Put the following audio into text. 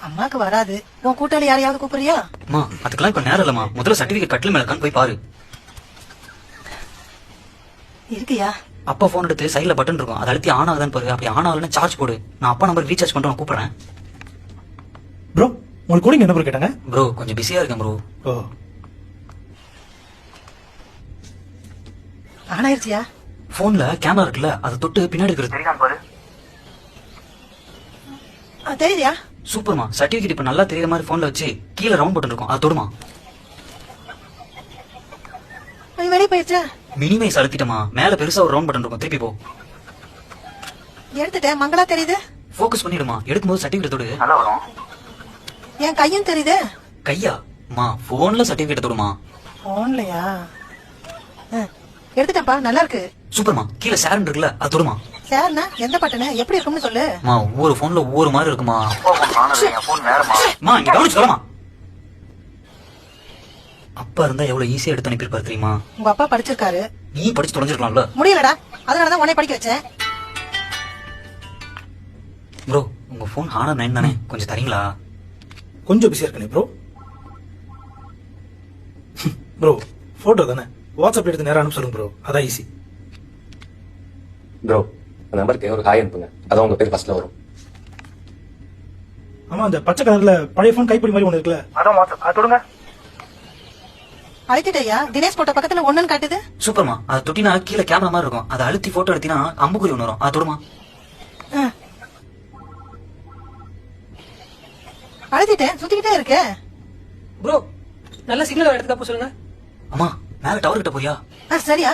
அம்மாக்கு வராது. உன் கூட்டாளி யாரையாவது கூப்பிடுறியா? அம்மா அதுக்கெல்லாம் இப்ப நேரம் இல்லம்மா. முதல்ல சர்டிபிகேட் கட்டில மேல இருக்கான்னு போய் பாரு. இருக்கியா? அப்பா போன் எடுத்து சைட்ல பட்டன் இருக்கும், அதை அழுத்தி ஆன் ஆகுதான்னு பாரு. அப்படி ஆன் ஆகலன்னா சார்ஜ் போடு. நான் அப்பா நம்பர் ரீசார்ஜ் பண்றேன், கூப்பிடுறேன். ப்ரோ உங்களுக்கு கூட என்ன ப்ரோ கேட்டாங்க? ப்ரோ கொஞ்சம் பிஸியா இருக்கேன் ப்ரோ. O on ஆயிருச்சியா? போன்ல கேமரா இருக்குல்ல, அதை தொட்டு பின்னாடி இருக்கிறது தெரியாம பாரு. தெரியுதியா? சூப்பர்மா. சர்டிபிகேட் இப்ப நல்லா தெரியுற மாதிரி போன்ல வச்சு கீழே ரவுண்ட் பட்டன் இருக்கும், அதை தொடுமா. வெளியே போயிடுச்சா? மினிமைஸ் அழுத்திட்டமா. மேல பெருசா ஒரு ரவுண்ட் பட்டன் இருக்கும், திருப்பி போ. எடுத்துட்டேன். மங்களா தெரியுது. போக்கஸ் பண்ணிடுமா. எடுக்கும்போது சர்டிபிகேட் தொடு, நல்லா வரும். என் கையும் தெரியுது. கையா? மா போன்ல சர்டிபிகேட் தொடுமா. போன்லயா? எடுத்துட்டேன்ப்பா, நல்லா இருக்கு. சூப்பர்மா. கீழே ஷேர் இருக்குல்ல, அது தொடுமா. சேர்னா எந்த பட்டனு எப்படி இருக்கும்னு சொல்லு. மா ஒவ்வொரு போன்ல ஒவ்வொரு மாதிரி இருக்குமா. மா இங்க கவனிச்சு சொல்லமா. அப்பா இருந்தா எவ்வளவு ஈஸியா எடுத்து அனுப்பியிருப்பாரு தெரியுமா. உங்க அப்பா படிச்சிருக்காரு, நீ படிச்சு தொலைஞ்சிருக்கலாம்ல. முடியலடா, அதனாலதான் உன்னை படிக்க வச்சேன். ப்ரோ உங்க போன் ஹானர் 9 தானே, கொஞ்சம் தரீங்களா? கொஞ்சம் பிஸியா இருக்கனே ப்ரோ. ப்ரோ போட்டோ தானே, வாட்ஸ்அப் எடுத்து நேரம் அனுப்ப சொல்லுங்க ப்ரோ, அதான் ஈஸி. ப்ரோ அந்த நம்பருக்கு ஒரு ஹாய் அனுப்புங்க, அதான் உங்க பேர் ஃபர்ஸ்ட்ல வரும். ஆமா அந்த பச்சை கலர்ல பழைய போன் கைப்பிடி மாதிரி ஒண்ணு இருக்குல்ல, அதான் வாட்ஸ்அப், அது தொடுங்க. அழைச்சிட்டயா? தினேஷ் போட்டோ பக்கத்துல ஒண்ணுன்னு காட்டுது. சூப்பர்மா. அதை தொட்டினா கீழே கேமரா மாதிரி இருக்கும், அதை அழுத்தி போட்டோ எடுத்தினா அம்புக்குறி ஒண்ணு வரும், அதை தொடுமா. அழைச்சிட்டேன், சுத்திக்கிட்டே இருக்கு. ப்ரோ நல்ல சிக்னல் எடுத்துக்க சொல்லுங்க. அம்மா மேல டவர் கிட்ட போறியா? சரியா?